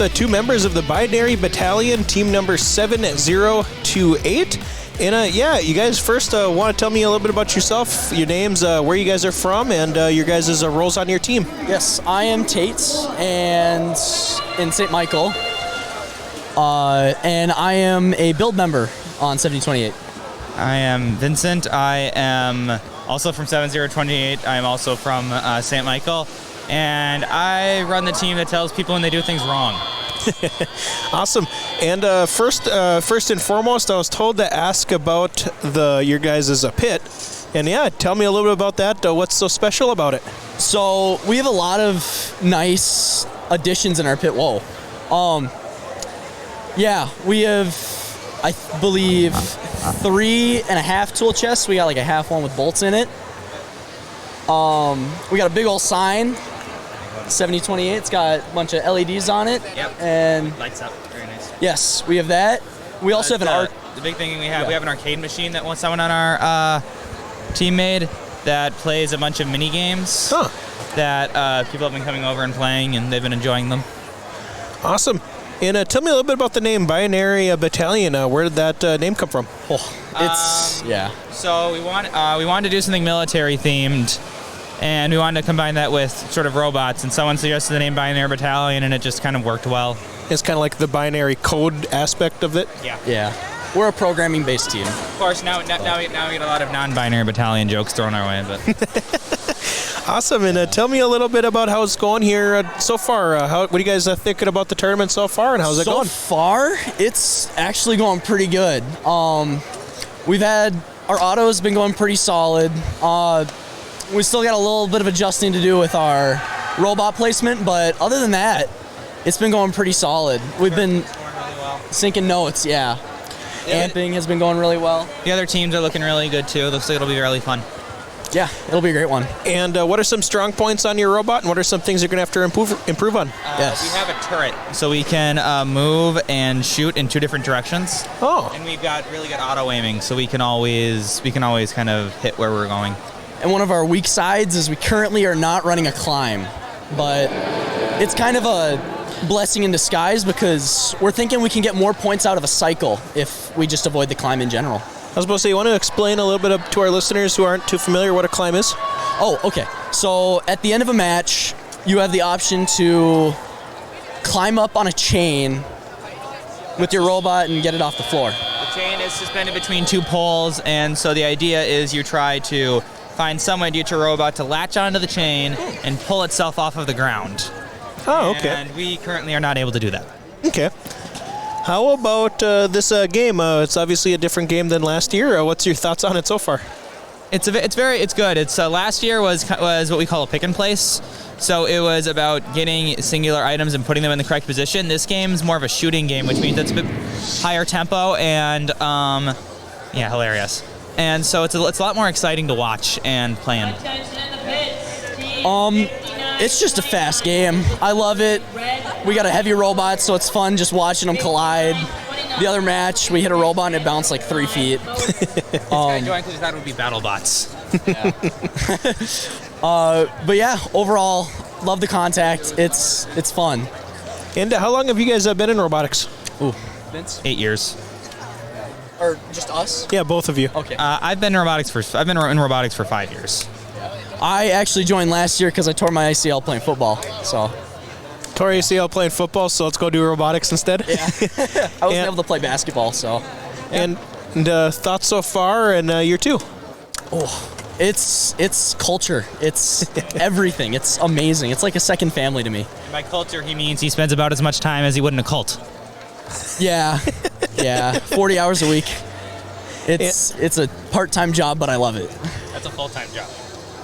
with two members of the Binary Battalion, team number 7028. And yeah, you guys first want to tell me a little bit about yourself, your names, where you guys are from, and your guys' roles on your team. Yes, I am Tate, and in St. Michael, and I am a build member on 7028. I am Vincent. I am also from 7028. I am also from St. Michael, and I run the team that tells people when they do things wrong. Awesome. And first and foremost, I was told to ask about your guys' pit. And yeah, tell me a little bit about that. What's so special about it? So we have a lot of nice additions in our pit. Whoa. Yeah, we have, I believe, 3.5 tool chests. We got like a half one with bolts in it. We got a big old sign. 7028. It's got a bunch of LEDs on it. Yep. And Lights up. Very nice. yes, we have that. We also have an The big thing we have an arcade machine that someone on our team made that plays a bunch of mini games that people have been coming over and playing, and they've been enjoying them. Awesome. And tell me a little bit about the name Binary Battalion. Where did that name come from? yeah. So we wanted to do something military themed, and we wanted to combine that with sort of robots. And someone suggested the name Binary Battalion, and it just kind of worked well. It's kind of like the binary code aspect of it. Yeah. Yeah. We're a programming-based team. Of course, now we get a lot of non-binary battalion jokes thrown our way, but. Awesome, and tell me a little bit about how it's going here so far. What are you guys thinking about the tournament so far, and how's it going? So far, it's actually going pretty good. We've had our auto has been going pretty solid. We still got a little bit of adjusting to do with our robot placement, but other than that, it's been going pretty solid. We've been syncing notes, yeah. Amping has been going really well. The other teams are looking really good too. Looks like it'll be really fun. Yeah, it'll be a great one. And what are some strong points on your robot, and what are some things you're going to have to improve on? Yes. We have a turret, so we can move and shoot in 2 different directions. Oh. And we've got really good auto aiming, so we can always kind of hit where we're going. And one of our weak sides is we currently are not running a climb, but it's kind of a blessing in disguise because we're thinking we can get more points out of a cycle if we just avoid the climb in general. I was supposed to say, you want to explain a little bit to our listeners who aren't too familiar what a climb is? Oh, okay. So at the end of a match, you have the option to climb up on a chain with your robot and get it off the floor. The chain is suspended between 2 poles, and so the idea is you try to find some way to get your robot to latch onto the chain and pull itself off of the ground. Oh, okay. And we currently are not able to do that. Okay. How about this game? It's obviously a different game than last year. What's your thoughts on it so far? It's good. It's last year was what we call a pick and place. So it was about getting singular items and putting them in the correct position. This game's more of a shooting game, which means it's a bit higher tempo and hilarious. And so it's a lot more exciting to watch and play in. It's just a fast game. I love it. We got a heavy robot, so it's fun just watching them collide. The other match, we hit a robot and it bounced like 3 feet. I joined because that would be battle bots. But yeah, overall, love the contact. It's fun. And how long have you guys been in robotics? Ooh, Vince? 8 years. Or just us? Yeah, both of you. Okay. I've been in robotics for 5 years. I actually joined last year because I tore my ACL playing football. So. Tore ACL playing football, so let's go do robotics instead. Yeah. I wasn't able to play basketball, so. Yeah. And thoughts so far in year 2? Oh, it's culture. It's everything. It's amazing. It's like a second family to me. By culture, he means he spends about as much time as he would in a cult. Yeah. Yeah. 40 hours a week. It's a part-time job, but I love it. That's a full-time job.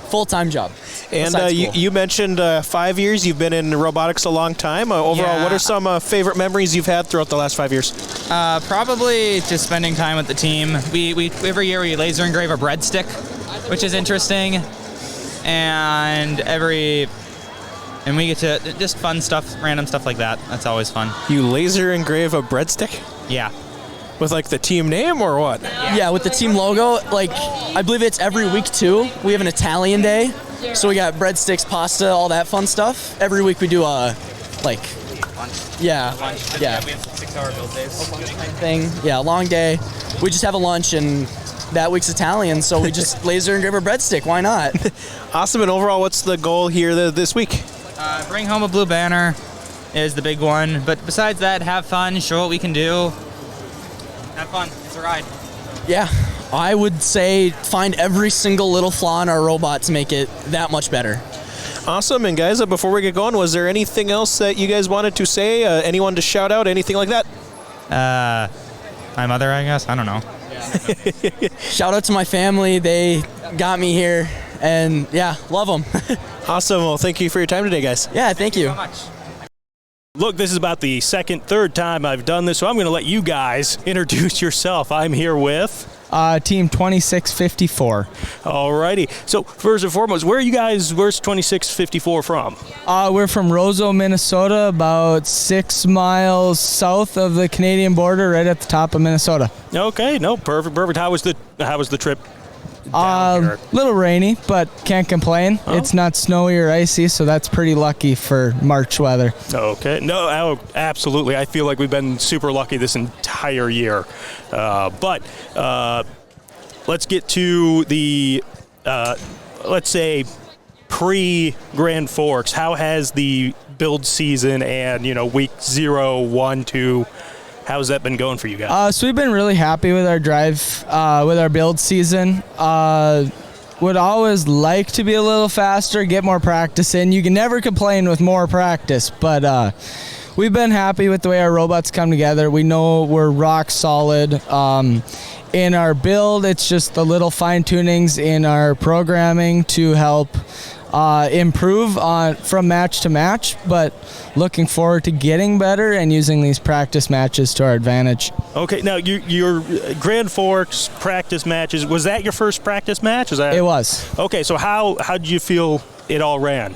Full-time job. And you mentioned 5 years. You've been in robotics a long time. Overall, what are some favorite memories you've had throughout the last 5 years? Probably just spending time with the team. We every year we laser engrave a breadstick, which is interesting, and we get to just fun stuff, random stuff like that. That's always fun. You laser engrave a breadstick? Yeah. With like the team name or what? Yeah, with the team logo. Like, I believe it's every week too. We have an Italian day, so we got breadsticks, pasta, all that fun stuff. Every week we do Yeah. Yeah. We have 6-hour build days. Thing. Yeah, long day. We just have a lunch, and that week's Italian, so we just laser and grab a breadstick. Why not? Awesome. And overall, what's the goal here this week? Bring home a blue banner is the big one. But besides that, have fun, show what we can do. Have fun. It's a ride. Yeah, I would say find every single little flaw in our robot to make it that much better. Awesome. And guys, before we get going, was there anything else that you guys wanted to say? Anyone to shout out? Anything like that? My mother, I guess. I don't know. Shout out to my family. They got me here, and yeah, love them. Awesome. Well, thank you for your time today, guys. Yeah, thank you. So much. Look, this is about the third time I've done this, so I'm going to let you guys introduce yourself. I'm here with Team 2654. Alrighty. So first and foremost, where's 2654 from? We're from Roseau, Minnesota, about 6 miles south of the Canadian border, right at the top of Minnesota. Okay, no, perfect. How was the trip down here? Little rainy, but can't complain. Oh. It's not snowy or icy, so that's pretty lucky for March weather. Okay. No, absolutely. I feel like we've been super lucky this entire year. But let's get to the, let's say, pre-Grand Forks. How has the build season and, week 0, 1, 2, how's that been going for you guys? So we've been really happy with our drive, with our build season. Would always like to be a little faster, get more practice in. You can never complain with more practice, but we've been happy with the way our robots come together. We know we're rock solid. In our build, it's just the little fine tunings in our programming to help improve from match to match, but looking forward to getting better and using these practice matches to our advantage. Okay, now your Grand Forks practice matches, was that your first practice match? It was. Okay, so how did you feel it all ran?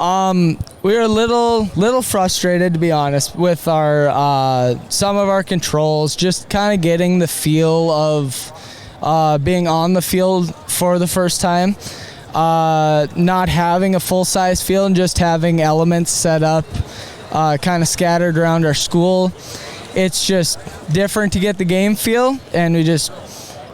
We were a little frustrated, to be honest, with our some of our controls, just kind of getting the feel of being on the field for the first time. Not having a full-size field and just having elements set up kind of scattered around our school. It's just different to get the game feel, and we just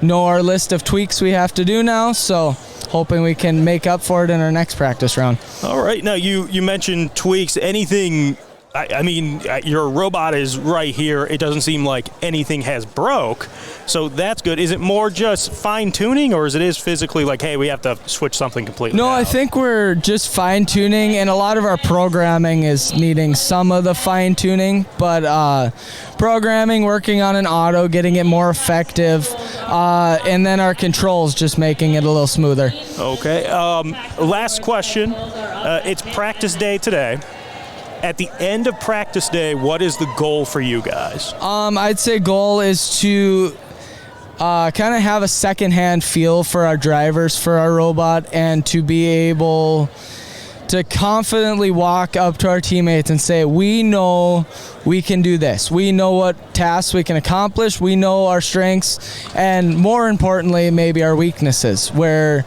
know our list of tweaks we have to do now, so hoping we can make up for it in our next practice round. All right. Now, you mentioned tweaks. Anything, I mean, your robot is right here. It doesn't seem like anything has broke, so that's good. Is it more just fine-tuning, or is it physically like, hey, we have to switch something completely No, out? I think we're just fine-tuning, and a lot of our programming is needing some of the fine-tuning, but programming, working on an auto, getting it more effective, and then our controls just making it a little smoother. Okay. Last question. It's practice day today. At the end of practice day, what is the goal for you guys? I'd say goal is to kind of have a second-hand feel for our drivers, for our robot, and to be able to confidently walk up to our teammates and say, we know we can do this. We know what tasks we can accomplish. We know our strengths, and more importantly, maybe our weaknesses, where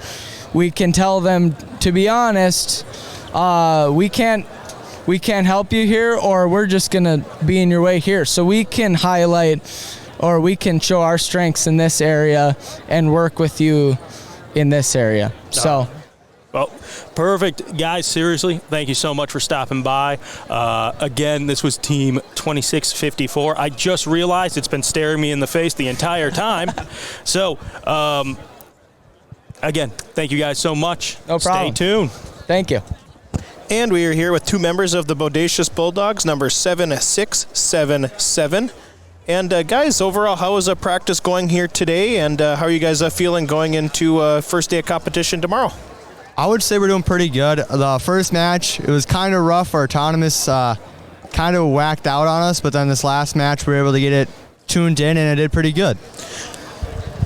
we can tell them, to be honest, we can't help you here, or we're just going to be in your way here. So we can highlight, or we can show our strengths in this area and work with you in this area. So, well, perfect. Guys, seriously, thank you so much for stopping by. Again, this was Team 2654. I just realized it's been staring me in the face the entire time. So, again, thank you guys so much. No problem. Stay tuned. Thank you. And we are here with two members of the Bodacious Bulldogs, number 7677. And guys, overall, how is practice going here today? And how are you guys feeling going into first day of competition tomorrow? I would say we're doing pretty good. The first match, it was kind of rough. Our autonomous kind of whacked out on us, but then this last match, we were able to get it tuned in, and it did pretty good.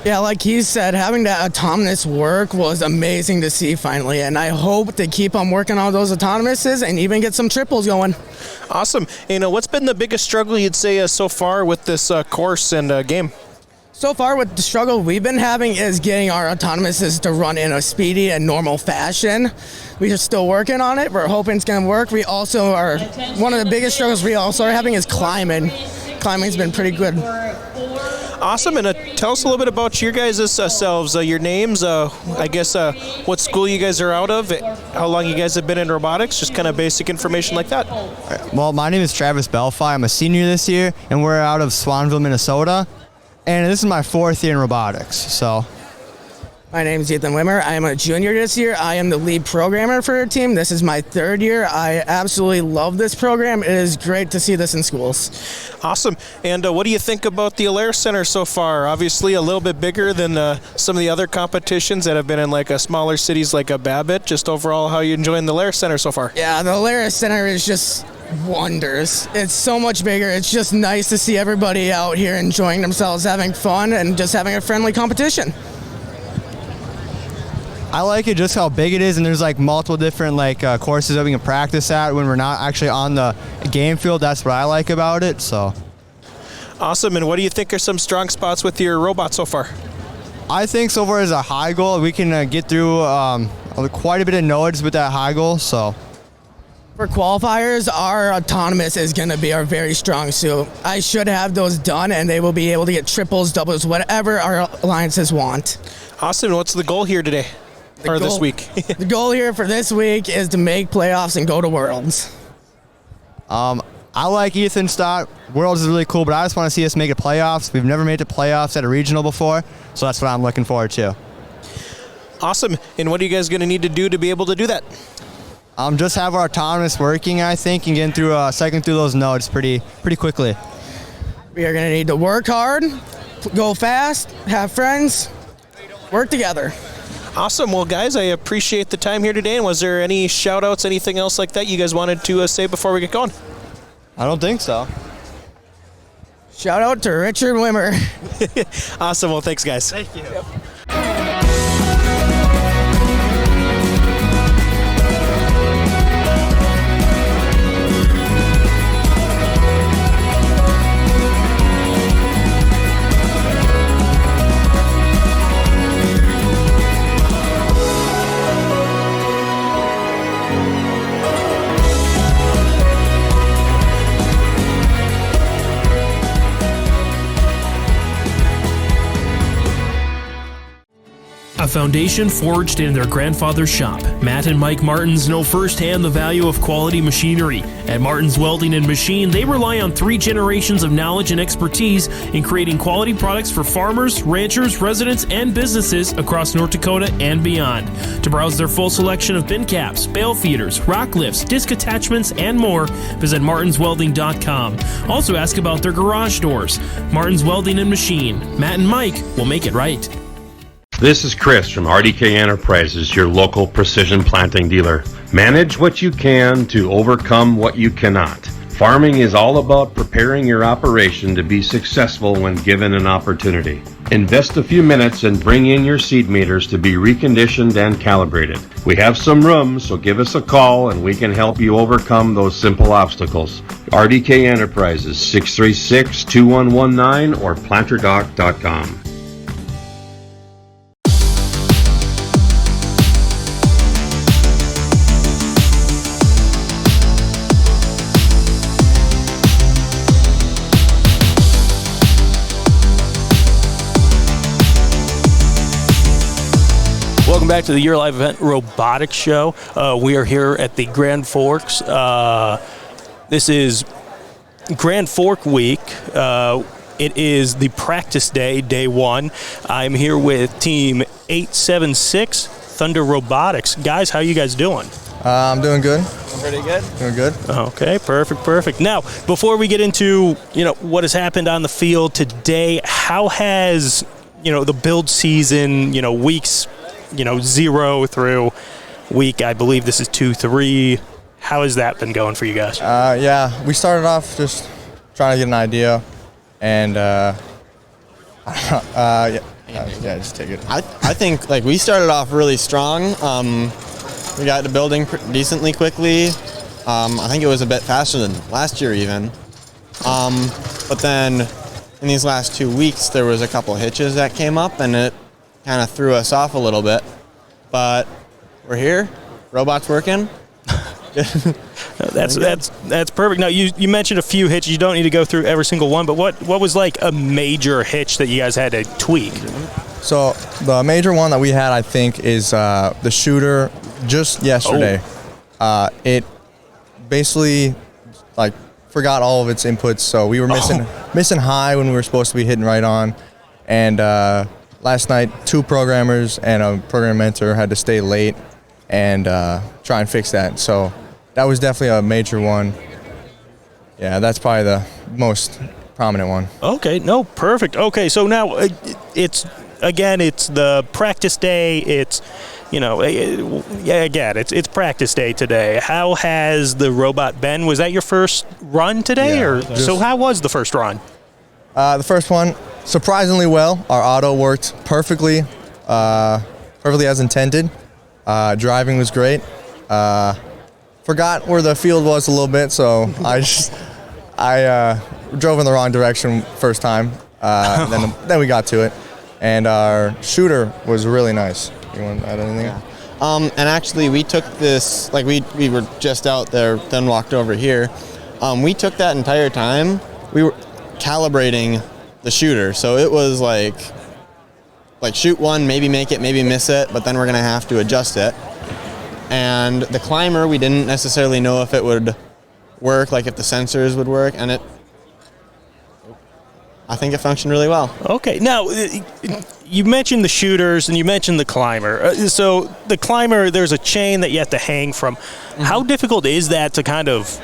Yeah, like he said, having that autonomous work was amazing to see finally, and I hope to keep on working on those autonomouses and even get some triples going. Awesome. What's been the biggest struggle you'd say so far with this course and game? So far, what the struggle we've been having is getting our autonomouses to run in a speedy and normal fashion. We are still working on it. We're hoping it's going to work. We also are, one of the biggest struggles we also are having is climbing. Climbing's been pretty good. Awesome, and tell us a little bit about your guys' selves, your names, I guess what school you guys are out of, how long you guys have been in robotics, just kind of basic information like that. Well, my name is Travis Belfi. I'm a senior this year, and we're out of Swanville, Minnesota. And this is my 4th year in robotics, so. My name is Ethan Wimmer. I am a junior this year. I am the lead programmer for our team. This is my 3rd year. I absolutely love this program. It is great to see this in schools. Awesome. And what do you think about the Alaris Center so far? Obviously a little bit bigger than some of the other competitions that have been in like smaller cities like Babbitt. Just overall, how are you enjoying the Alaris Center so far? Yeah, the Alaris Center is just wonders. It's so much bigger. It's just nice to see everybody out here enjoying themselves, having fun, and just having a friendly competition. I like it just how big it is, and there's like multiple different courses that we can practice at when we're not actually on the game field. That's what I like about it. So awesome. And what do you think are some strong spots with your robot so far? I think so far as a high goal, we can get through quite a bit of nodes with that high goal. So for qualifiers, our autonomous is going to be our very strong suit. I should have those done, and they will be able to get triples, doubles, whatever our alliances want. Awesome. What's the goal here today? This week? The goal here for this week is to make playoffs and go to Worlds. I like Ethan's thought. Worlds is really cool, but I just want to see us make it playoffs. We've never made it to playoffs at a regional before, so that's what I'm looking forward to. Awesome. And what are you guys going to need to do to be able to do that? Just have our autonomous working, I think, and getting through cycling through those nodes pretty quickly. We are going to need to work hard, go fast, have friends, work together. Awesome. Well, guys, I appreciate the time here today. And was there any shout-outs, anything else like that you guys wanted to say before we get going? I don't think so. Shout out to Richard Wimmer. Awesome. Well, thanks, guys. Thank you. Yep. A foundation forged in their grandfather's shop. Matt and Mike Martins know firsthand the value of quality machinery. At Martins Welding and Machine, they rely on 3 generations of knowledge and expertise in creating quality products for farmers, ranchers, residents, and businesses across North Dakota and beyond. To browse their full selection of bin caps, bale feeders, rock lifts, disc attachments, and more, visit martinswelding.com. Also ask about their garage doors. Martins Welding and Machine. Matt and Mike will make it right. This is Chris from RDK Enterprises, your local precision planting dealer. Manage what you can to overcome what you cannot. Farming is all about preparing your operation to be successful when given an opportunity. Invest a few minutes and bring in your seed meters to be reconditioned and calibrated. We have some room, so give us a call and we can help you overcome those simple obstacles. RDK Enterprises, 636-2119 or planterdoc.com. Welcome back to the Year Live Event Robotics Show. We are here at the Grand Forks. This is Grand Fork Week. It is the practice day, day 1. I'm here with Team 876, Thunder Robotics. Guys, how you guys doing? I'm doing good. Pretty good. Doing good. Okay, perfect. Now, before we get into what has happened on the field today, how has the build season, weeks 0 through week, I believe this is 2-3. How has that been going for you guys? Yeah, we started off just trying to get an idea, and just take it. I think we started off really strong. We got to building decently quickly. I think it was a bit faster than last year even. But then in these last 2 weeks, there was a couple hitches that came up, and it kind of threw us off a little bit. But we're here. Robot's working. That's perfect. Now you mentioned a few hitches. You don't need to go through every single one, but what was like a major hitch that you guys had to tweak? So the major one that we had, I think, is the shooter just yesterday. It basically like forgot all of its inputs, so we were missing high when we were supposed to be hitting right on. And last night, 2 programmers and a program mentor had to stay late and try and fix that. So that was definitely a major one. Yeah, that's probably the most prominent one. Okay, no, perfect. Okay, so now it's the practice day. It's, it's practice day today. How has the robot been? Was that your first run today? So how was the first run? The first one, surprisingly well. Our auto worked perfectly as intended. Driving was great. Forgot where the field was a little bit, so I drove in the wrong direction first time. Then we got to it, and our shooter was really nice. You want to add anything? Yeah. And actually, we took this, like we were just out there, then walked over here. We took that entire time. We were calibrating the shooter, so it was like shoot one, maybe make it, maybe miss it, but then we're gonna have to adjust it. And the climber, we didn't necessarily know if it would work, like if the sensors would work, and I think it functioned really well. Okay, now you mentioned the shooters and you mentioned the climber. So the climber, there's a chain that you have to hang from. Mm-hmm. How difficult is that to kind of,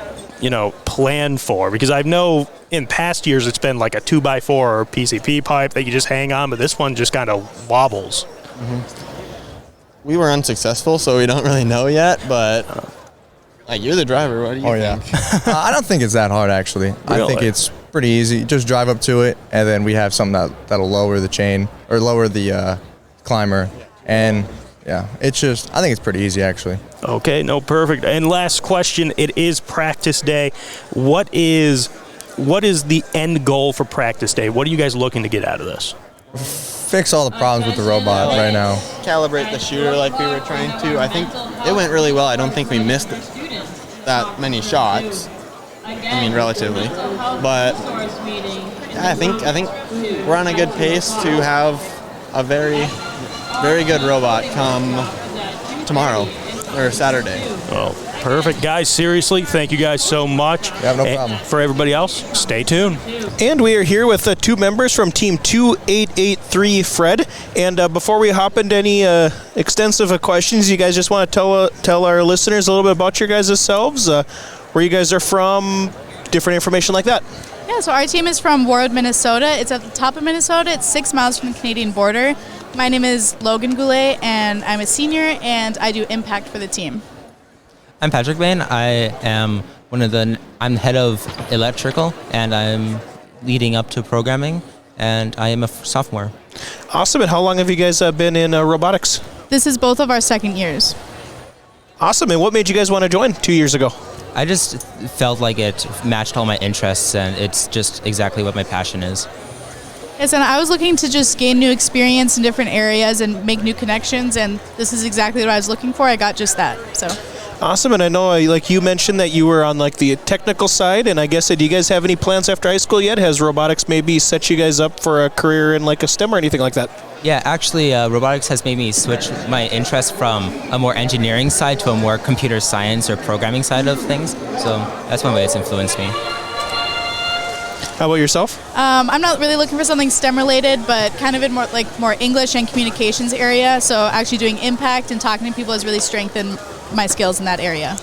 plan for? Because I know in past years it's been like a 2x4 or PCP pipe that you just hang on, but this one just kind of wobbles. Mm-hmm. We were unsuccessful, so we don't really know yet, but you're the driver. What do you think? I don't think it's that hard, actually. Really? I think it's pretty easy. Just drive up to it, and then we have something that'll lower the chain or lower the climber. And yeah, I think it's pretty easy, actually. Okay, no, perfect. And last question, it is practice day. What is the end goal for practice day? What are you guys looking to get out of this? Fix all the problems with the robot right now. Calibrate the shooter like we were trying to. I think it went really well. I don't think we missed that many shots. I mean, relatively. But I think we're on a good pace to have a very, very good robot come tomorrow or Saturday. Oh, perfect. Guys, seriously, thank you guys so much. Yeah, no problem. For everybody else, stay tuned. And we are here with 2 members from Team 2883, Fred. And before we hop into any extensive questions, you guys just want to tell our listeners a little bit about your guys' selves, where you guys are from, different information like that. Yeah, so our team is from Warroad, Minnesota. It's at the top of Minnesota. It's 6 miles from the Canadian border. My name is Logan Goulet, and I'm a senior, and I do impact for the team. I'm Patrick Bain. I'm the head of electrical, and I'm leading up to programming, and I am a sophomore. Awesome. And how long have you guys been in robotics? This is both of our second years. Awesome. And what made you guys want to join 2 years ago? I just felt like it matched all my interests, and it's just exactly what my passion is. Yes, and I was looking to just gain new experience in different areas and make new connections, and this is exactly what I was looking for. I got just that. So. Awesome. And I know, like you mentioned, that you were on like the technical side, and I guess, do you guys have any plans after high school yet? Has robotics maybe set you guys up for a career in like a STEM or anything like that? Yeah, actually, robotics has made me switch my interest from a more engineering side to a more computer science or programming side of things. So that's one way it's influenced me. How about yourself? I'm not really looking for something STEM related, but kind of in more English and communications area. So actually doing impact and talking to people has really strengthened my skills in that area.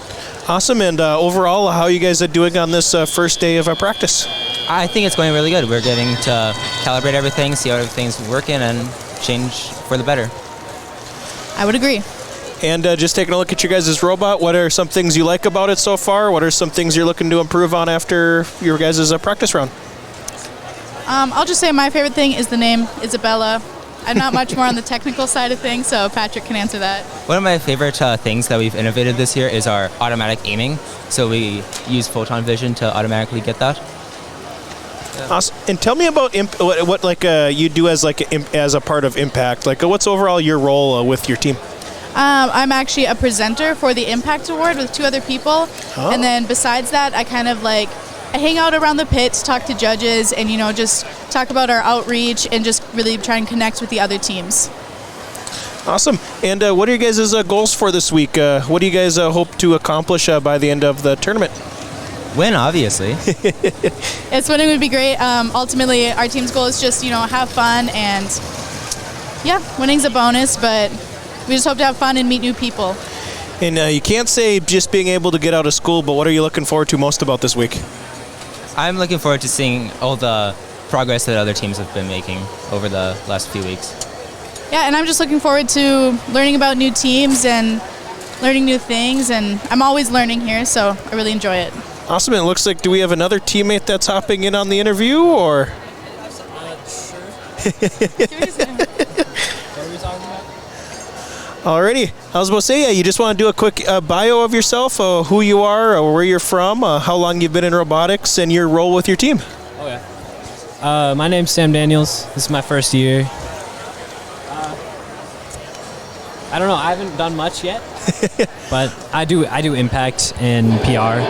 Awesome. And overall, how are you guys doing on this first day of practice? I think it's going really good. We're getting to calibrate everything, see how everything's working, and change for the better. I would agree. And just taking a look at your guys' robot, what are some things you like about it so far? What are some things you're looking to improve on after your guys' practice round? I'll just say my favorite thing is the name, Isabella. I'm not much more on the technical side of things, so Patrick can answer that. One of my favorite things that we've innovated this year is our automatic aiming. So we use photon vision to automatically get that. Yeah. Awesome. And tell me about what like you do as like as a part of Impact. Like, what's overall your role with your team? I'm actually a presenter for the Impact Award with 2 other people. Oh. And then besides that, I kind of like I hang out around the pits, talk to judges, and just talk about our outreach and just really try and connect with the other teams. Awesome. And what are your guys' goals for this week? What do you guys hope to accomplish by the end of the tournament? Win, obviously. Yes, winning would be great. Ultimately, our team's goal is just have fun, and winning's a bonus, but we just hope to have fun and meet new people. And you can't say just being able to get out of school, but what are you looking forward to most about this week? I'm looking forward to seeing all the progress that other teams have been making over the last few weeks. Yeah, and I'm just looking forward to learning about new teams and learning new things, and I'm always learning here, so I really enjoy it. Awesome. It looks like, do we have another teammate that's hopping in on the interview, or? Alrighty. I was about to say, you just want to do a quick bio of yourself, who you are, or where you're from, how long you've been in robotics, and your role with your team. Oh, yeah. My name's Sam Daniels. This is my first year. I don't know. I haven't done much yet, but I do Impact and PR.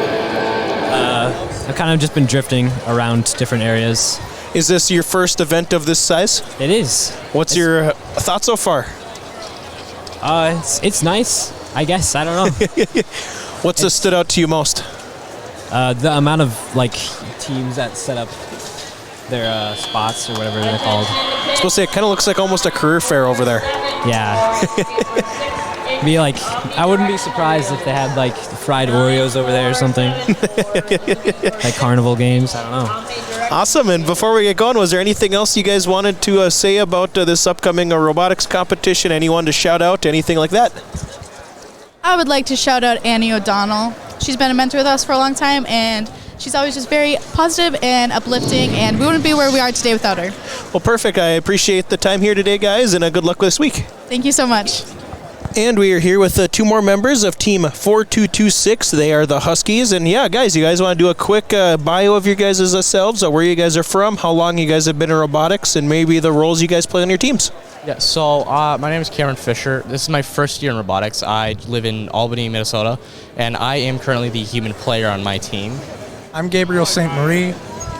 I've kind of just been drifting around different areas. Is this your first event of this size? It is. What's your thoughts so far? It's nice, I guess. I don't know. What's stood out to you most? The amount of teams that set up their spots or whatever they're called. I was supposed to say, it kind of looks like almost a career fair over there. Yeah. I wouldn't be surprised if they had fried Oreos over there or something. Like carnival games. I don't know. Awesome. And before we get going, was there anything else you guys wanted to say about this upcoming robotics competition? Anyone to shout out? Anything like that? I would like to shout out Annie O'Donnell. She's been a mentor with us for a long time, and she's always just very positive and uplifting, and we wouldn't be where we are today without her. Well, perfect. I appreciate the time here today, guys, and good luck this week. Thank you so much. And we are here with 2 more members of Team 4226. They are the Huskies. And yeah, guys, you guys want to do a quick bio of your guys' selves, where you guys are from, how long you guys have been in robotics, and maybe the roles you guys play on your teams? Yeah, so my name is Cameron Fisher. This is my first year in robotics. I live in Albany, Minnesota, and I am currently the human player on my team. I'm Gabriel St. Marie.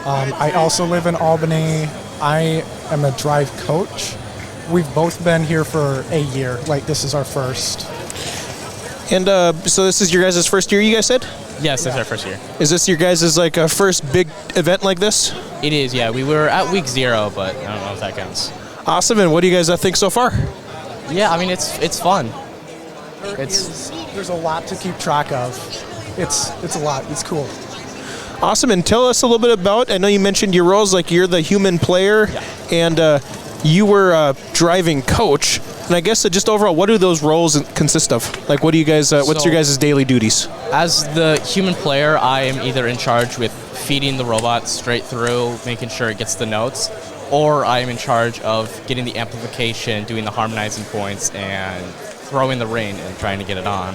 I also live in Albany. I am a drive coach. We've both been here for a year. This is our first. And so this is your guys' first year, you guys said? Yes, this is our first year. Is this your guys' first big event like this? It is, yeah. We were at week 0, but I don't know if that counts. Awesome. And what do you guys think so far? Yeah, I mean, it's fun. There's a lot to keep track of. It's a lot. It's cool. Awesome. And tell us a little bit about, I know you mentioned your roles, you're the human player, and you were driving coach. And I guess just overall, what do those roles consist of? What do you guys, what's your guys' daily duties? As the human player, I am either in charge with feeding the robot straight through, making sure it gets the notes, or I am in charge of getting the amplification, doing the harmonizing points, and throwing the ring and trying to get it on.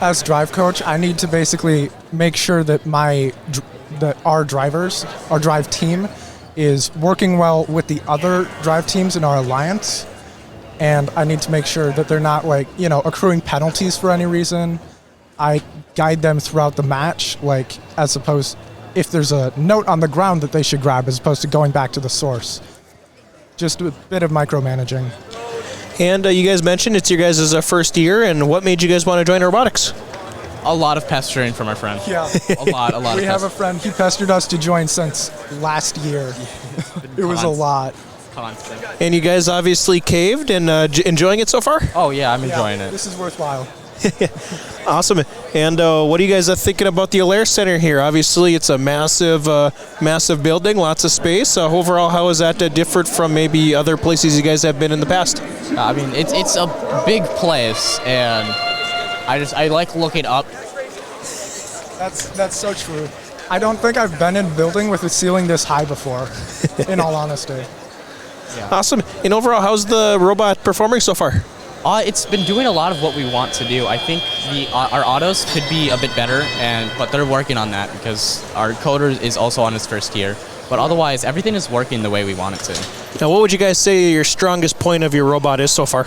As drive coach, I need to basically make sure that our drive team is working well with the other drive teams in our alliance, and I need to make sure that they're not accruing penalties for any reason. I guide them throughout the match, as opposed if there's a note on the ground that they should grab as opposed to going back to the source. Just a bit of micromanaging. And you guys mentioned it's your guys' first year, and what made you guys want to join robotics? A lot of pestering from our friend. Yeah. a lot. We have a friend, he pestered us to join since last year. It was a lot. Constant. And you guys obviously caved and enjoying it so far? Oh, yeah, I'm enjoying it. This is worthwhile. Awesome. And what are you guys thinking about the Alaire Center here? Obviously, it's a massive building, lots of space. Overall, how is that different from maybe other places you guys have been in the past? I mean, it's a big place, and I like looking up. That's so true. I don't think I've been in a building with a ceiling this high before, in all honesty. Yeah. Awesome. And overall, how's the robot performing so far? It's been doing a lot of what we want to do. I think our autos could be a bit better, but they're working on that because our coder is also on his first year. But otherwise, everything is working the way we want it to. Now, what would you guys say your strongest point of your robot is so far?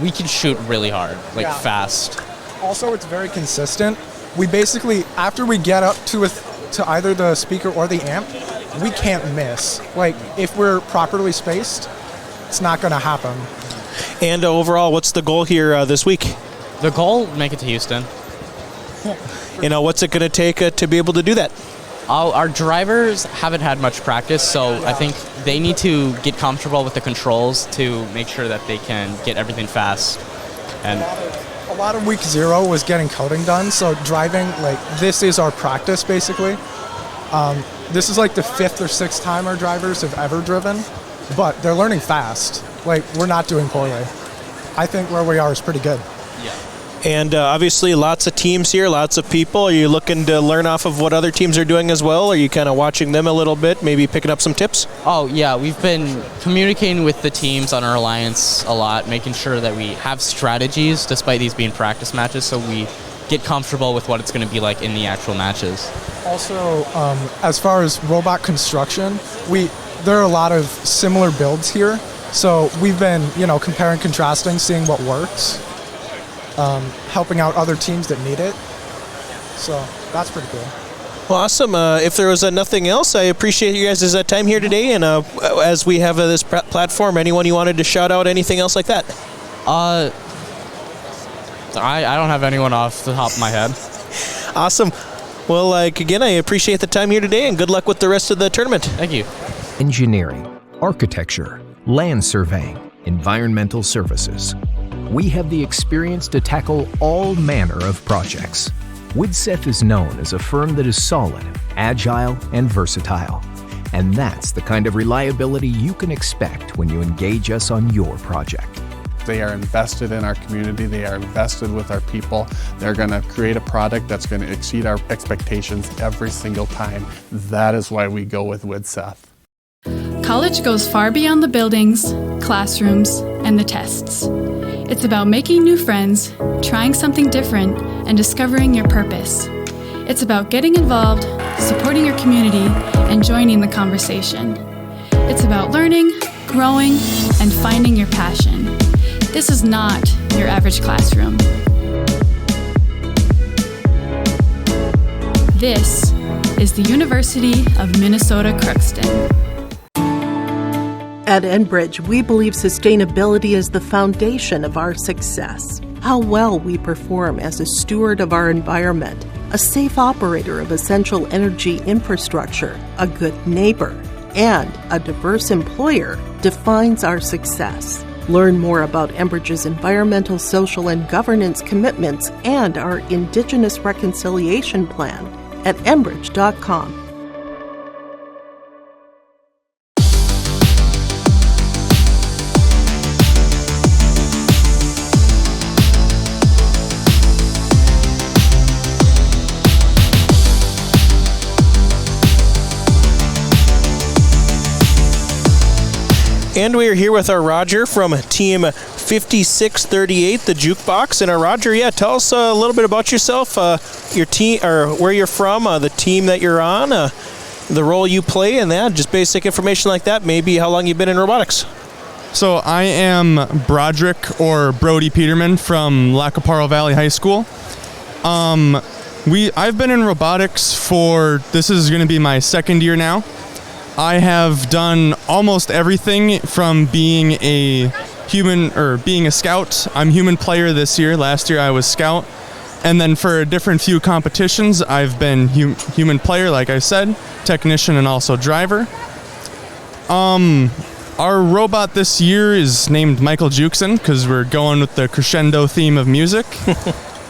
We can shoot really hard, fast. Also, it's very consistent. We basically, after we get up to either the speaker or the amp, we can't miss. Like, if we're properly spaced, it's not going to happen. And overall, what's the goal here this week? The goal, make it to Houston. What's it going to take to be able to do that? Our drivers haven't had much practice, so I think they need to get comfortable with the controls to make sure that they can get everything fast. And a lot of week 0 was getting coding done, so driving, this is our practice, basically. This is the 5th or 6th time our drivers have ever driven, but they're learning fast. We're not doing poorly. I think where we are is pretty good. Yeah. And obviously lots of teams here, lots of people. Are you looking to learn off of what other teams are doing as well? Are you kind of watching them a little bit, maybe picking up some tips? Oh, yeah. We've been communicating with the teams on our alliance a lot, making sure that we have strategies, despite these being practice matches, so we get comfortable with what it's going to be like in the actual matches. Also, as far as robot construction, there are a lot of similar builds here. So we've been, comparing, contrasting, seeing what works. Helping out other teams that need it. So that's pretty cool. Well, awesome. If there was nothing else, I appreciate you guys' time here today. And as we have this platform, anyone you wanted to shout out, anything else like that? I don't have anyone off the top of my head. Awesome. Well, again, I appreciate the time here today, and good luck with the rest of the tournament. Thank you. Engineering, architecture, land surveying, environmental services. We have the experience to tackle all manner of projects. Widseth is known as a firm that is solid, agile, and versatile. And that's the kind of reliability you can expect when you engage us on your project. They are invested in our community. They are invested with our people. They're going to create a product that's going to exceed our expectations every single time. That is why we go with Widseth. College goes far beyond the buildings, classrooms, and the tests. It's about making new friends, trying something different, and discovering your purpose. It's about getting involved, supporting your community, and joining the conversation. It's about learning, growing, and finding your passion. This is not your average classroom. This is the University of Minnesota Crookston. At Enbridge, we believe sustainability is the foundation of our success. How well we perform as a steward of our environment, a safe operator of essential energy infrastructure, a good neighbor, and a diverse employer defines our success. Learn more about Enbridge's environmental, social, and governance commitments and our Indigenous Reconciliation Plan at enbridge.com. And we are here with our Roger from Team 5638, the Jukebox. And Roger, tell us a little bit about yourself, your team, or where you're from, the team that you're on, the role you play, and that, just basic information like that. Maybe how long you've been in robotics. So I am Broderick, or Brody Peterman, from Lacaparo Valley High School. I've been in robotics this is going to be my second year now. I have done almost everything from being a scout. I'm human player this year. Last year I was scout. And then for a different few competitions, I've been human player, like I said, technician, and also driver. Our robot this year is named Michael Jukson because we're going with the crescendo theme of music.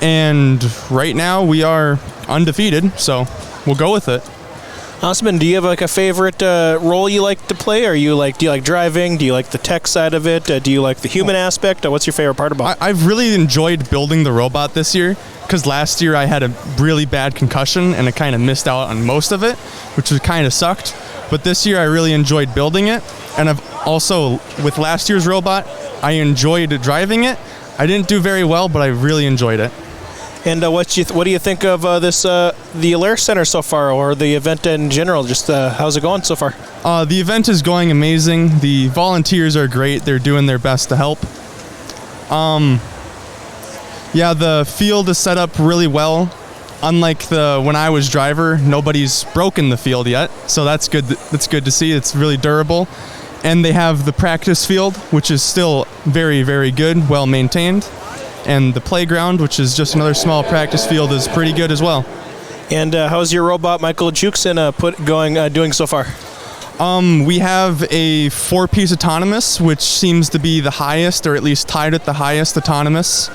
And right now we are undefeated, so we'll go with it. Awesome. And do you have a favorite role you like to play? Do you like driving? Do you like the tech side of it? Do you like the human aspect? What's your favorite part about it? I've really enjoyed building the robot this year because last year I had a really bad concussion and I kind of missed out on most of it, which kind of sucked. But this year I really enjoyed building it. And I've also, with last year's robot, I enjoyed driving it. I didn't do very well, but I really enjoyed it. And what do you think of the Alair Center so far, or the event in general? Just how's it going so far? The event is going amazing. The volunteers are great. They're doing their best to help. Yeah, the field is set up really well. Unlike when I was driver, nobody's broken the field yet, so that's good. That's good to see. It's really durable. And they have the practice field, which is still very, very good, well maintained. And the playground, which is just another small practice field, is pretty good as well. And how's your robot, Michael Jukson, doing so far? We have a 4-piece autonomous, which seems to be the highest, or at least tied at the highest autonomous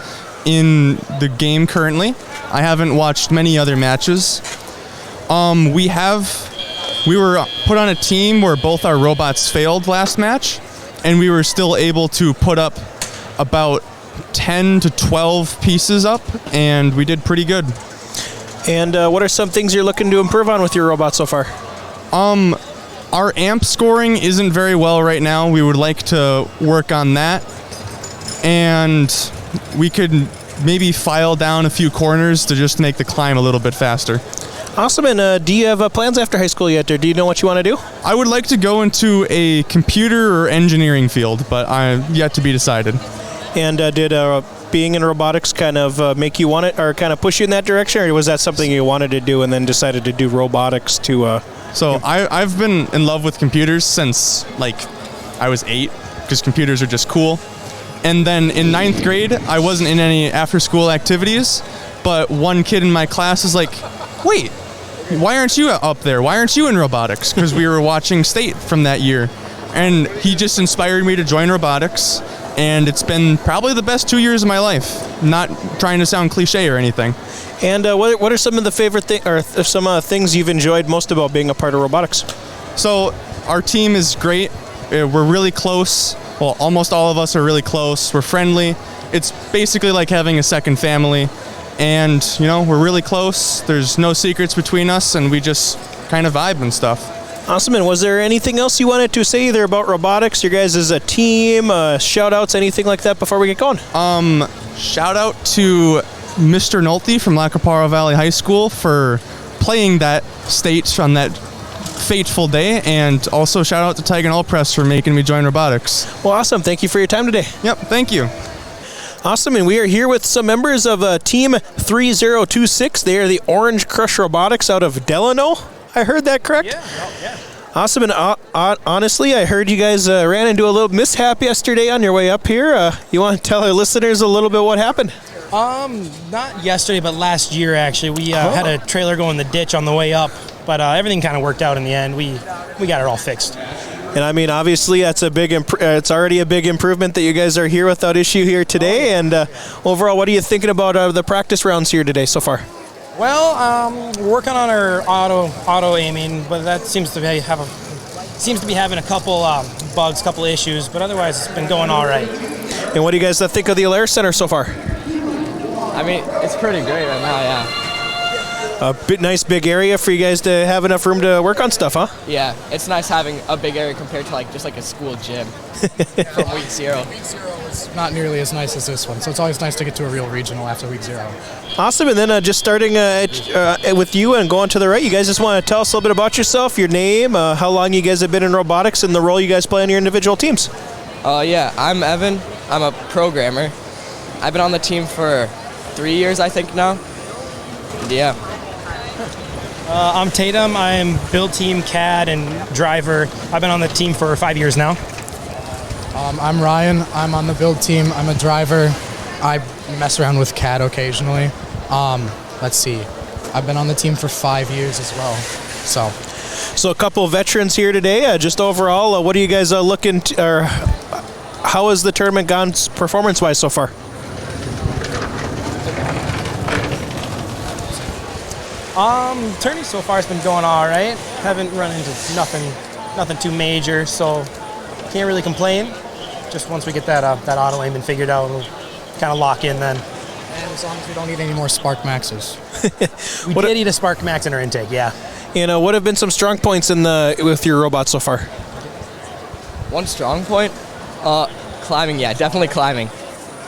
in the game currently. I haven't watched many other matches. We were put on a team where both our robots failed last match, and we were still able to put up about 10 to 12 pieces up, and we did pretty good. And what are some things you're looking to improve on with your robot so far? Our amp scoring isn't very well right now. We would like to work on that, and we could maybe file down a few corners to just make the climb a little bit faster. Awesome. And do you have plans after high school yet, or do you know what you want to do? I would like to go into a computer or engineering field, but I'm yet to be decided. And did being in robotics kind of make you want it, or kind of push you in that direction, or was that something you wanted to do and then decided to do robotics to... So I've been in love with computers since, I was 8, because computers are just cool. And then in 9th grade, I wasn't in any after-school activities, but one kid in my class is like, wait, why aren't you up there? Why aren't you in robotics? Because we were watching State from that year. And he just inspired me to join robotics, and it's been probably the best 2 years of my life. Not trying to sound cliche or anything. And what are some of the favorite things you've enjoyed most about being a part of robotics? So our team is great. We're really close. Well, almost all of us are really close. We're friendly. It's basically like having a second family. And, we're really close. There's no secrets between us, and we just kind of vibe and stuff. Awesome. And was there anything else you wanted to say either about robotics, your guys as a team, shout-outs, anything like that before we get going? Shout-out to Mr. Nolte from Lacaparo Valley High School for playing that state on that fateful day, and also shout-out to Tigan Allpress for making me join robotics. Well, awesome. Thank you for your time today. Yep, thank you. Awesome, and we are here with some members of Team 3026. They are the Orange Crush Robotics out of Delano. I heard that correct? Yeah. Awesome, and honestly, I heard you guys ran into a little mishap yesterday on your way up here. You want to tell our listeners a little bit what happened? Not yesterday, but last year, actually. We had a trailer go in the ditch on the way up, but everything kind of worked out in the end. We got it all fixed. And I mean, obviously, that's a big. It's already a big improvement that you guys are here without issue here today. And overall, what are you thinking about the practice rounds here today so far? Well, we're working on our auto aiming, but that seems to be having a couple bugs, couple issues. But otherwise, it's been going all right. And what do you guys think of the Alair Center so far? I mean, it's pretty great right now. Yeah. A nice big area for you guys to have enough room to work on stuff, huh? Yeah, it's nice having a big area compared to just a school gym from week 0. Week 0 was not nearly as nice as this one, so it's always nice to get to a real regional after week 0. Awesome, and then just starting with you and going to the right, you guys just want to tell us a little bit about yourself, your name, how long you guys have been in robotics, and the role you guys play on your individual teams. Yeah, I'm Evan. I'm a programmer. I've been on the team for 3 years, I think now. Yeah. I'm Tatum. I'm build team, CAD, and driver. I've been on the team for 5 years now. I'm Ryan. I'm on the build team. I'm a driver. I mess around with CAD occasionally. Let's see. I've been on the team for 5 years as well. So a couple of veterans here today. Just overall, what are you guys looking to, or how has the tournament gone performance-wise so far? Tourney so far has been going all right. Haven't run into nothing too major, so can't really complain. Just once we get that auto aiming figured out, we'll kind of lock in then. And as long as we don't need any more Spark Maxes. We did eat a Spark Max in our intake, yeah. And what have been some strong points with your robot so far? One strong point? Climbing, yeah, definitely climbing.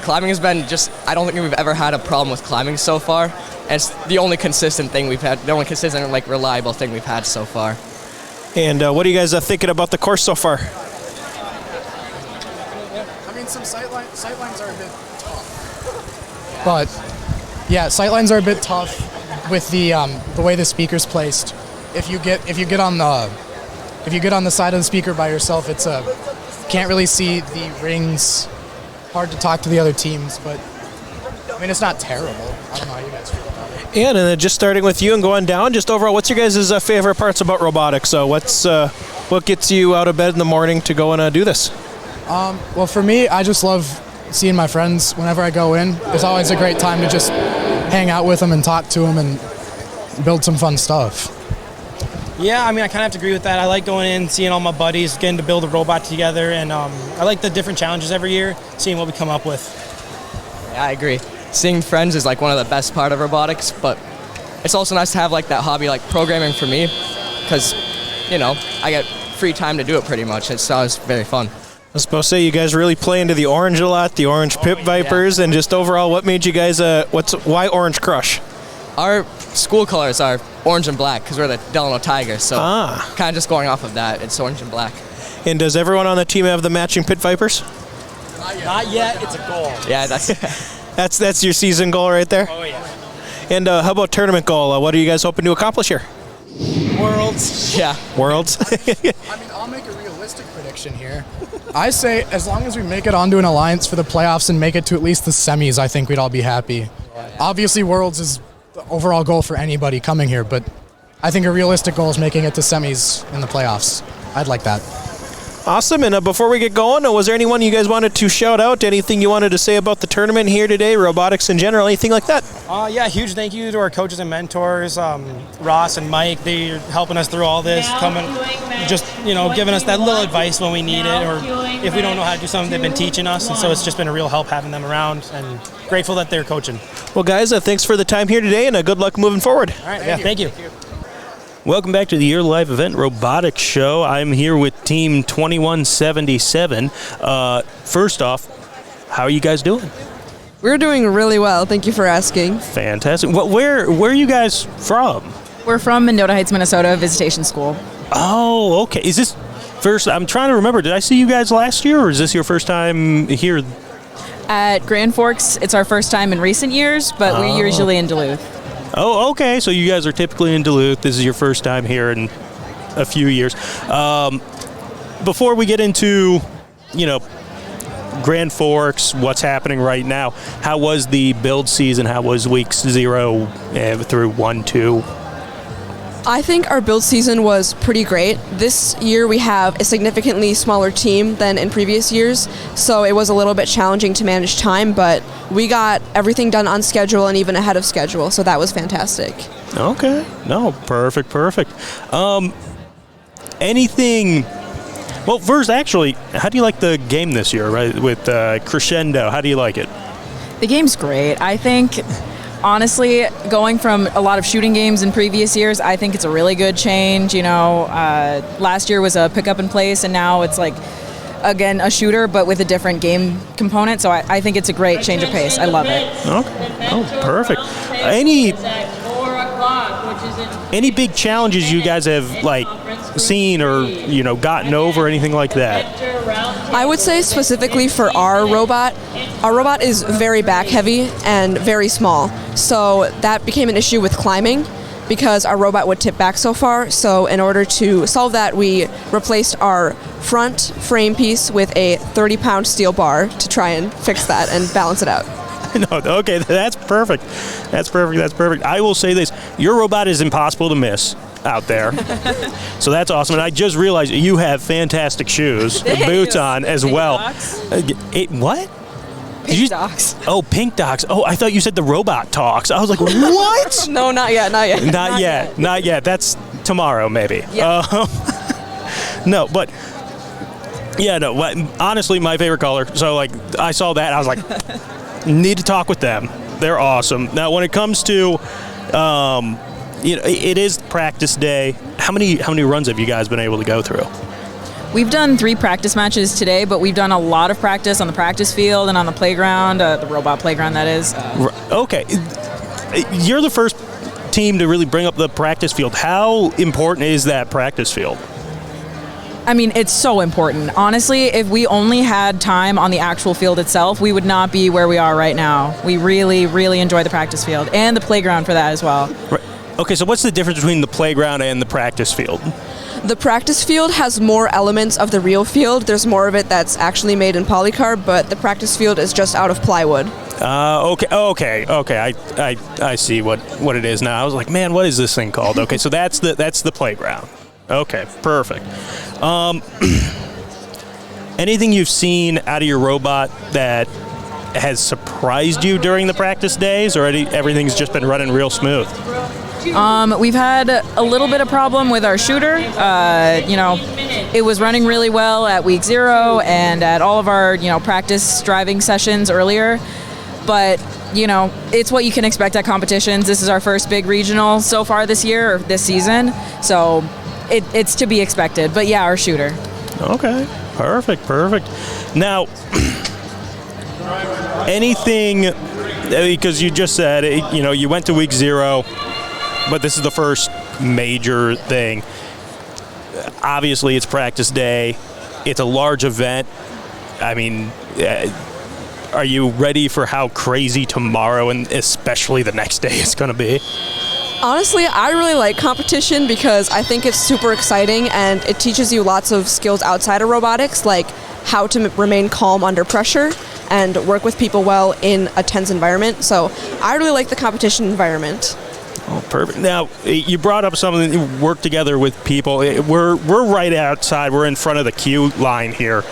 Climbing has been I don't think we've ever had a problem with climbing so far. And it's the only consistent thing we've had, the only consistent, like, reliable thing we've had so far. And what are you guys thinking about the course so far? I mean, some sightlines are a bit tough. But, yeah, sightlines are a bit tough with the way the speaker's placed. If you get on the side of the speaker by yourself, it's can't really see the rings. Hard to talk to the other teams, but I mean, it's not terrible. I don't know how you guys feel about it. And then just starting with you and going down, just overall, what's your guys' favorite parts about robotics? So what gets you out of bed in the morning to go and do this? Well, for me, I just love seeing my friends whenever I go in. It's always a great time to just hang out with them and talk to them and build some fun stuff. Yeah, I mean, I kind of have to agree with that. I like going in, seeing all my buddies, getting to build a robot together, and I like the different challenges every year, seeing what we come up with. Yeah, I agree. Seeing friends is like one of the best part of robotics, but it's also nice to have like that hobby, like programming for me, because, you know, I get free time to do it pretty much. It's always very fun. I was supposed to say, you guys really play into the orange a lot, the orange Pip Vipers, and just overall, what made you guys, why Orange Crush? Our school colors are orange and black because we're the Delano Tigers, so kind of just going off of that, it's orange and black. And does everyone on the team have the matching Pit Vipers? Not yet. It's a goal. Yeah, that's your season goal right there? Oh, yeah. And how about tournament goal? What are you guys hoping to accomplish here? Worlds. Yeah. Worlds? I mean, I'll make a realistic prediction here. I say as long as we make it onto an alliance for the playoffs and make it to at least the semis, I think we'd all be happy. Obviously, Worlds is the overall goal for anybody coming here, but I think a realistic goal is making it to semis in the playoffs. I'd like that. Awesome. And before we get going, was there anyone you guys wanted to shout out? Anything you wanted to say about the tournament here today, robotics in general, anything like that? Yeah, huge thank you to our coaches and mentors, Ross and Mike. They're helping us through all this, giving us that little advice when we need it, or if we don't know how to do something, they've been teaching us. And so it's just been a real help having them around, and grateful that they're coaching. Well, guys, thanks for the time here today, and good luck moving forward. All right, thank you. Welcome back to the Year Live Event Robotics Show. I'm here with Team 2177. First off, how are you guys doing? We're doing really well. Thank you for asking. Fantastic. Where are you guys from? We're from Mendota Heights, Minnesota, Visitation School. Oh, okay. Is this first? I'm trying to remember. Did I see you guys last year, or is this your first time here? At Grand Forks, it's our first time in recent years, but we're usually in Duluth. Oh, okay. So you guys are typically in Duluth. This is your first time here in a few years. Before we get into, Grand Forks, what's happening right now, how was the build season? How was weeks 0 through 1, 2? I think our build season was pretty great. This year we have a significantly smaller team than in previous years, so it was a little bit challenging to manage time, but we got everything done on schedule and even ahead of schedule, so that was fantastic. Okay. No, perfect. Anything... Well, first, actually, how do you like the game this year, right, with Crescendo? How do you like it? The game's great. I think... Honestly, going from a lot of shooting games in previous years, I think it's a really good change. Last year was a pick up and place, and now it's again, a shooter, but with a different game component. So I think it's a great change of pace. I love it. Okay. Oh, perfect. Any big challenges you guys have seen or gotten over, anything like that? I would say specifically for our robot is very back heavy and very small. So that became an issue with climbing because our robot would tip back so far. So in order to solve that, we replaced our front frame piece with a 30-pound steel bar to try and fix that and balance it out. No, okay, that's perfect. That's perfect. I will say this, your robot is impossible to miss out there. So that's awesome. And I just realized you have fantastic shoes, boots on as well. What? Pink Docs. Oh, Pink Docs. Oh, I thought you said the robot talks. I was like, what? No, not yet. Not yet. That's tomorrow, maybe. Yeah. Honestly, my favorite color. So, I saw that. I was like, need to talk with them. They're awesome. Now, when it comes to, it is practice day. How many runs have you guys been able to go through? We've done 3 practice matches today, but we've done a lot of practice on the practice field and on the playground, the robot playground, that is. Okay. You're the first team to really bring up the practice field. How important is that practice field? I mean, it's so important. Honestly, if we only had time on the actual field itself, we would not be where we are right now. We really, really enjoy the practice field and the playground for that as well. Right. Okay, so what's the difference between the playground and the practice field? The practice field has more elements of the real field. There's more of it that's actually made in polycarb, but the practice field is just out of plywood. Okay. I see what it is now. I was like, man, what is this thing called? Okay, so that's the playground. Okay, perfect. Anything you've seen out of your robot that has surprised you during the practice days, or everything's just been running real smooth? We've had a little bit of problem with our shooter. It was running really well at week 0 and at all of our, practice driving sessions earlier. But, it's what you can expect at competitions. This is our first big regional so far this year, or this season. So it's to be expected. But yeah, our shooter. Okay, perfect. Now, anything, because you just said, you went to week 0, but this is the first major thing. Obviously, it's practice day. It's a large event. I mean, are you ready for how crazy tomorrow and especially the next day is going to be? Honestly, I really like competition because I think it's super exciting and it teaches you lots of skills outside of robotics, like how to remain calm under pressure and work with people well in a tense environment. So I really like the competition environment. Oh, perfect. Now, you brought up something, you work together with people. We're right outside. We're in front of the queue line here.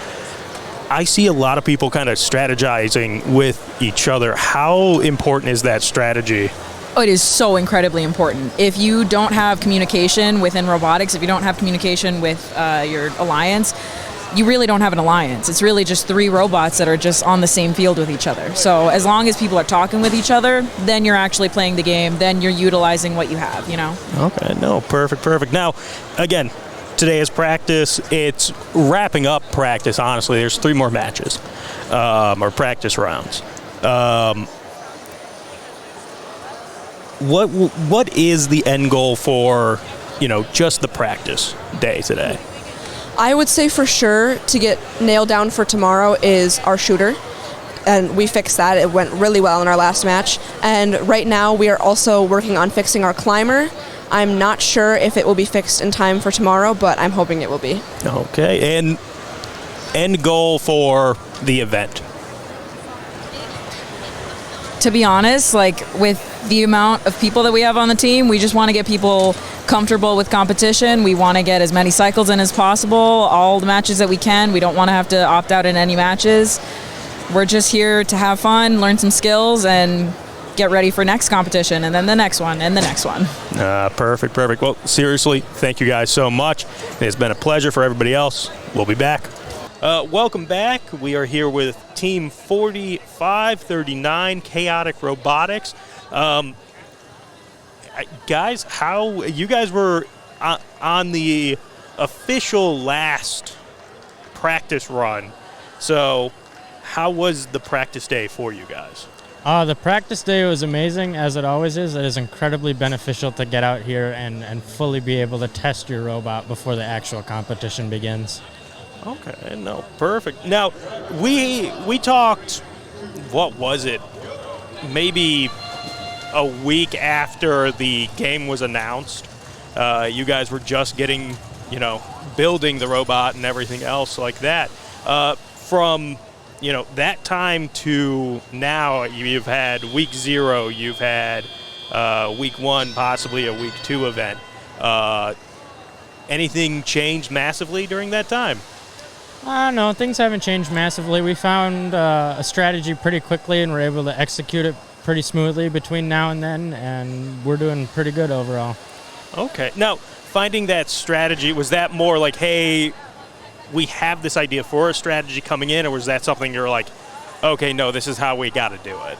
I see a lot of people kind of strategizing with each other. How important is that strategy? Oh, it is so incredibly important. If you don't have communication within robotics, if you don't have communication with your alliance, you really don't have an alliance. It's really just 3 robots that are just on the same field with each other. So as long as people are talking with each other, then you're actually playing the game, then you're utilizing what you have, Okay, no, perfect. Now, again, today is practice. It's wrapping up practice, honestly. There's 3 more matches, or practice rounds. What is the end goal for, just the practice day today? I would say for sure to get nailed down for tomorrow is our shooter. And we fixed that. It went really well in our last match. And right now we are also working on fixing our climber. I'm not sure if it will be fixed in time for tomorrow, but I'm hoping it will be. Okay, and end goal for the event? To be honest, with the amount of people that we have on the team, we just want to get people comfortable with competition. We want to get as many cycles in as possible, all the matches that we can. We don't want to have to opt out in any matches. We're just here to have fun, learn some skills, and get ready for next competition, and then the next one, and the next one. Perfect. Well, seriously, thank you guys so much. It's been a pleasure. For everybody else, we'll be back. Welcome back. We are here with Team 4539, Chaotic Robotics. Guys, how you guys were on the official last practice run. So how was the practice day for you guys? The practice day was amazing, as it always is. It is incredibly beneficial to get out here and fully be able to test your robot before the actual competition begins. Okay, no, perfect. Now, we talked, what was it, maybe a week after the game was announced. You guys were just getting, building the robot and everything else like that. From, that time to now, you've had week 0, you've had week 1, possibly a week 2 event. Anything changed massively during that time? No, things haven't changed massively. We found a strategy pretty quickly and were able to execute it pretty smoothly between now and then, and we're doing pretty good overall. Okay. Now, finding that strategy, was that more like, hey, we have this idea for a strategy coming in, or was that something you're like, okay, no, this is how we got to do it?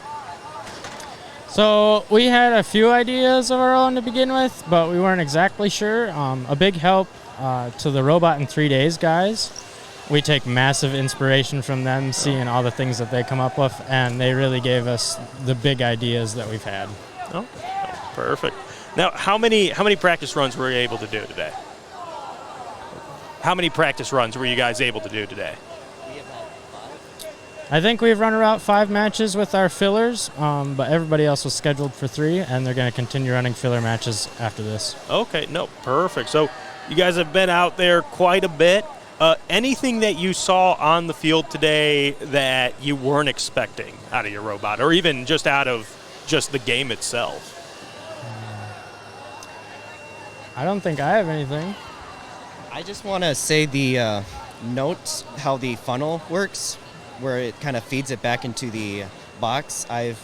So we had a few ideas of our own to begin with, but we weren't exactly sure. A big help to the Robot in 3 Days guys. We take massive inspiration from them, seeing all the things that they come up with, and they really gave us the big ideas that we've had. Oh, perfect. Now, how many practice runs were you able to do today? How many practice runs were you guys able to do today? I think we've run about 5 matches with our fillers, but everybody else was scheduled for 3, and they're going to continue running filler matches after this. Okay, no, perfect. So you guys have been out there quite a bit. Anything that you saw on the field today that you weren't expecting out of your robot, or even just out of just the game itself? I don't think I have anything. I just want to say the notes, how the funnel works, where it kind of feeds it back into the box. I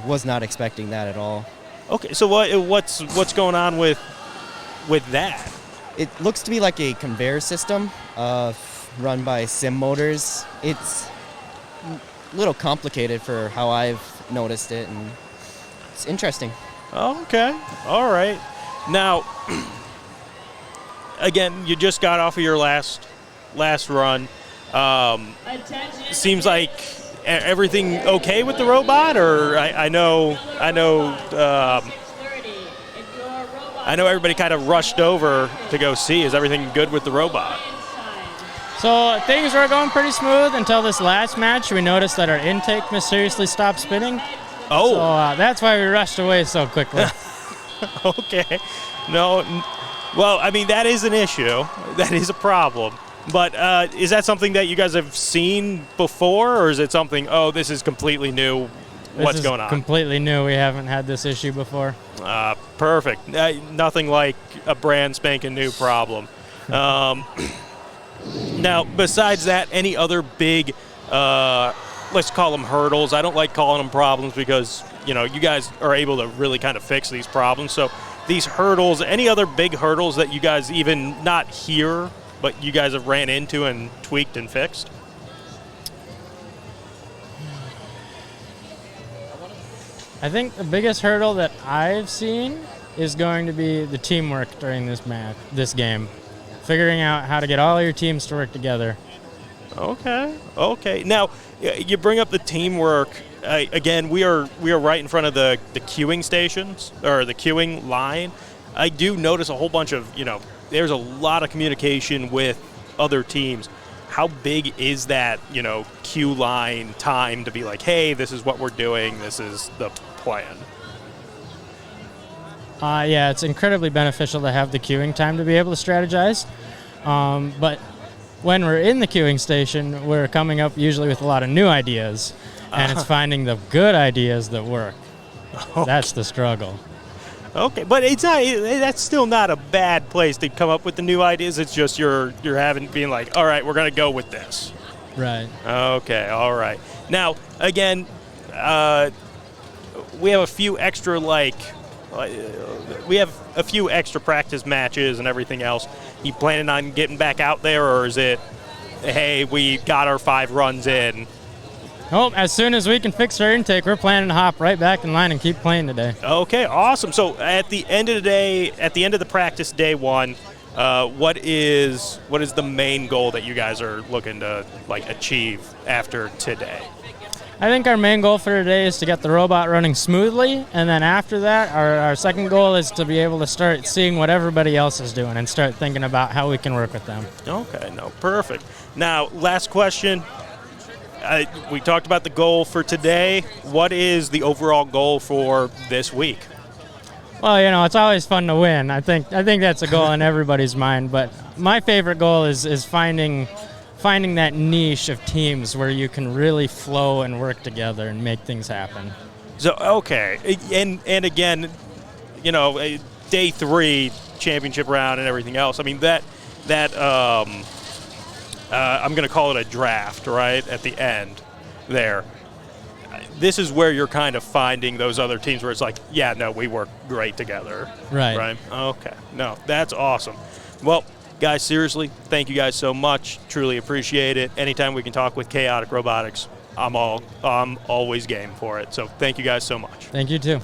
was not expecting that at all. Okay, so what's going on with that? It looks to be like a conveyor system run by sim motors. It's a little complicated for how I've noticed it, and it's interesting. Okay, all right. Now, again, you just got off of your last run. Seems like everything okay with the robot, or I know everybody kind of rushed over to go see. Is everything good with the robot? So things were going pretty smooth until this last match. We noticed that our intake mysteriously stopped spinning. Oh. So that's why we rushed away so quickly. Okay. No. Well, I mean, that is an issue. That is a problem. But is that something that you guys have seen before, or is it something, this is completely new? What's going on? Completely new. We haven't had this issue before. Perfect. Nothing like a brand spanking new problem. Now, besides that, any other big, let's call them hurdles? I don't like calling them problems because, you guys are able to really kind of fix these problems. So these hurdles, any other big hurdles that you guys even not here, but you guys have ran into and tweaked and fixed? I think the biggest hurdle that I've seen is going to be the teamwork during this game. Figuring out how to get all your teams to work together. Okay. Now, you bring up the teamwork. Again, we are right in front of the queuing stations, or the queuing line. I do notice a whole bunch of, there's a lot of communication with other teams. How big is that, queue line time to be like, hey, this is what we're doing, this is the plan? Yeah, it's incredibly beneficial to have the queuing time to be able to strategize. But when we're in the queuing station, we're coming up usually with a lot of new ideas, and it's finding the good ideas that work. Okay. That's the struggle. Okay, but it's not. That's still not a bad place to come up with the new ideas. It's just you're being like, all right, we're gonna go with this. Right. Okay. All right. Now, again, we have a few extra practice matches and everything else. You planning on getting back out there, or is it, hey, we got our 5 runs in? Oh, as soon as we can fix our intake, we're planning to hop right back in line and keep playing today. Okay, awesome. So at the end of the day, at the end of the practice day 1, what is the main goal that you guys are looking to achieve after today? I think our main goal for today is to get the robot running smoothly, and then after that, our second goal is to be able to start seeing what everybody else is doing and start thinking about how we can work with them. Okay, no, perfect. Now, last question. We talked about the goal for today. What is the overall goal for this week? Well, it's always fun to win. I think that's a goal in everybody's mind, but my favorite goal is finding that niche of teams where you can really flow and work together and make things happen. So, okay. And again, day 3 championship round and everything else. I mean, that I'm going to call it a draft, right, at the end there. This is where you're kind of finding those other teams where it's like, yeah, no, we work great together. Right. Okay. No, that's awesome. Well, guys, seriously, thank you guys so much. Truly appreciate it. Anytime we can talk with Chaotic Robotics, I'm always game for it. So thank you guys so much. Thank you too.